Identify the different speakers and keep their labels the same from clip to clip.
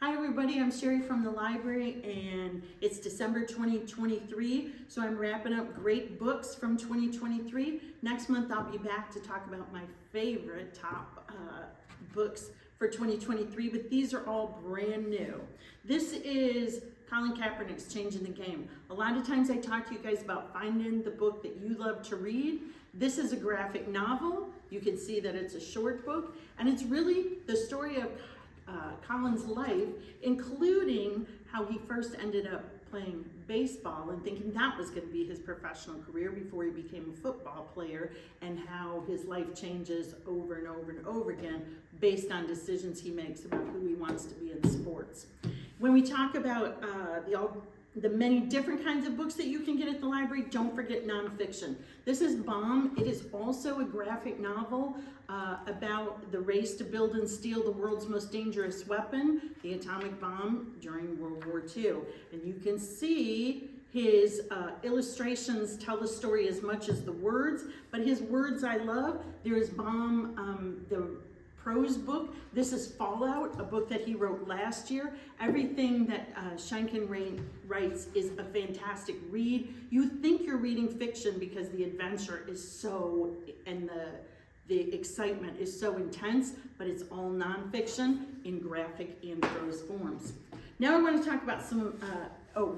Speaker 1: Hi everybody, I'm Sheree from the library and it's December 2023, so I'm wrapping up great books from 2023. Next month I'll be back to talk about my favorite top books for 2023, but these are all brand new. This is Colin Kaepernick's Changing the Game. A lot of times I talk to you guys about finding the book that you love to read. This is a graphic novel. You can see that it's a short book, and it's really the story of Colin's life, including how he first ended up playing baseball and thinking that was going to be his professional career before he became a football player, and how his life changes over and over and over again based on decisions he makes about who he wants to be in sports. When we talk about the many different kinds of books that you can get at the library, don't forget nonfiction. This is Bomb. It is also a graphic novel about the race to build and steal the world's most dangerous weapon, the atomic bomb, during World War II. And you can see his illustrations tell the story as much as the words, but his words I love. There is Bomb, the prose book. This is Fallout, a book that he wrote last year. Everything that Shanken writes is a fantastic read. You think you're reading fiction because the adventure is so, and the excitement is so intense, but it's all nonfiction in graphic and prose forms. Now I want to talk about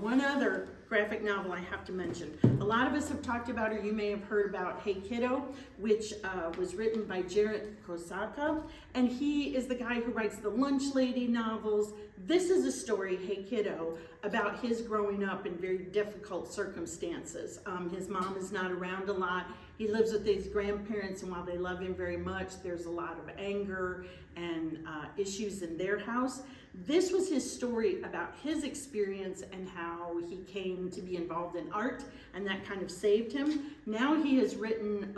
Speaker 1: one other graphic novel I have to mention. A lot of us have talked about, or you may have heard about, Hey Kiddo, which was written by Jared Kosaka, and he is the guy who writes the Lunch Lady novels. This is a story, Hey Kiddo, about his growing up in very difficult circumstances. His mom is not around a lot. He lives with his grandparents, and while they love him very much, there's a lot of anger and issues in their house. This was his story about his experience and how he came to be involved in art, and that kind of saved him. Now he has written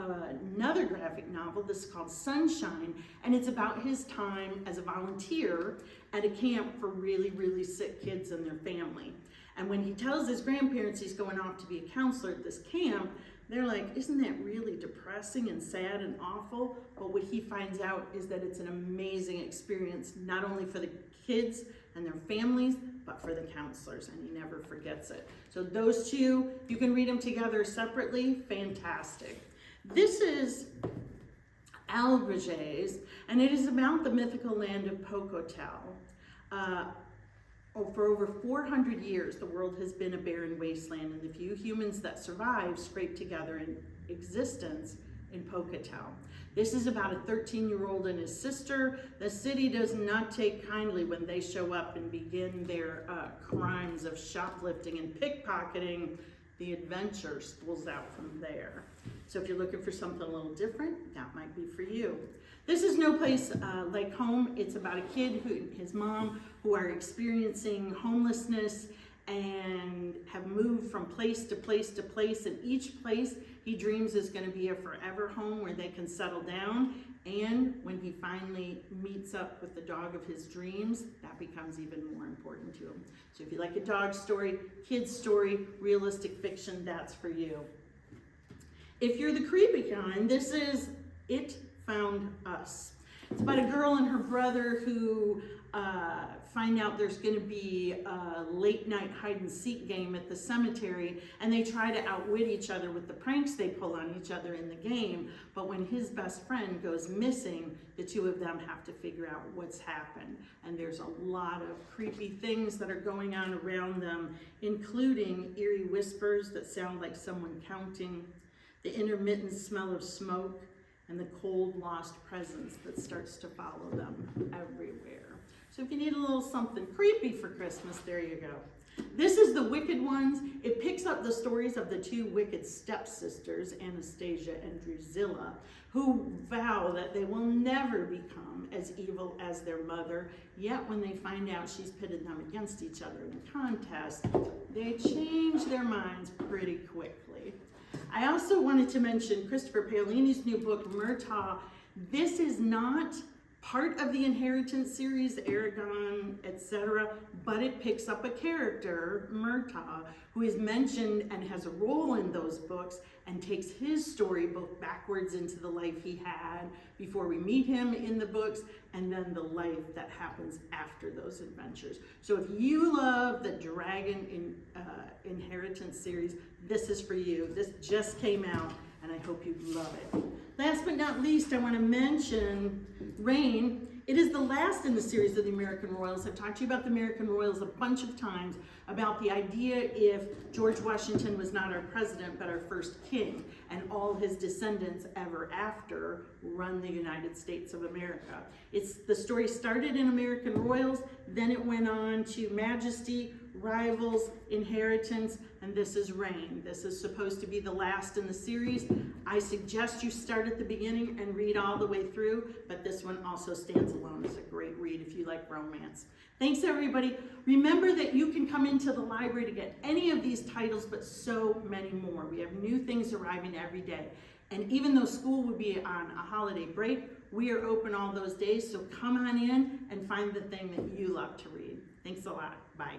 Speaker 1: another graphic novel. This is called Sunshine, and it's about his time as a volunteer at a camp for really, really sick kids and their family. And when he tells his grandparents he's going off to be a counselor at this camp, they're like, isn't that really depressing and sad and awful? But what he finds out is that it's an amazing experience, not only for the kids and their families, but for the counselors, and he never forgets it. So those two, you can read them together separately, fantastic. This is Albergés, and it is about the mythical land of Pocotel. For over 400 years, the world has been a barren wasteland, and the few humans that survive scrape together in existence in Pocotel. This is about a 13-year-old and his sister. The city does not take kindly when they show up and begin their crimes of shoplifting and pickpocketing. The adventure spools out from there. So if you're looking for something a little different, that might be for you. This is No Place Like Home. It's about a kid and his mom who are experiencing homelessness and have moved from place to place to place, and each place he dreams is going to be a forever home where they can settle down. And when he finally meets up with the dog of his dreams, that becomes even more important to him. So if you like a dog story, kid's story, realistic fiction, that's for you. If you're the creepy kind, this is It Found Us. It's about a girl and her brother who find out there's going to be a late night hide and seek game at the cemetery, and they try to outwit each other with the pranks they pull on each other in the game. But when his best friend goes missing, the two of them have to figure out what's happened. And there's a lot of creepy things that are going on around them, including eerie whispers that sound like someone counting, the intermittent smell of smoke, and the cold lost presence that starts to follow them everywhere. So if you need a little something creepy for Christmas, there you go. This is The Wicked Ones. It picks up the stories of the two wicked stepsisters, Anastasia and Drusilla, who vow that they will never become as evil as their mother. Yet when they find out she's pitted them against each other in a contest, they change their minds pretty quickly. I also wanted to mention Christopher Paolini's new book, Murtaugh. This is not part of the Inheritance series, Aragon, etc., but it picks up a character, Murtaugh, who is mentioned and has a role in those books and takes his story both backwards into the life he had before we meet him in the books, and then the life that happens after those adventures. So if you love the Dragon Inheritance series, this is for you. This just came out, and I hope you love it. Last but not least, I want to mention Reign. It is the last in the series of the American Royals. I've talked to you about the American Royals a bunch of times, about the idea if George Washington was not our president, but our first king, and all his descendants ever after run the United States of America. The story started in American Royals, then it went on to Majesty, Rivals, Inheritance, and this is Reign. This is supposed to be the last in the series. I suggest you start at the beginning and read all the way through, but this one also stands alone as a great read if you like romance. Thanks, everybody. Remember that you can come into the library to get any of these titles, but so many more. We have new things arriving every day. And even though school will be on a holiday break, we are open all those days, so come on in and find the thing that you love to read. Thanks a lot. Bye.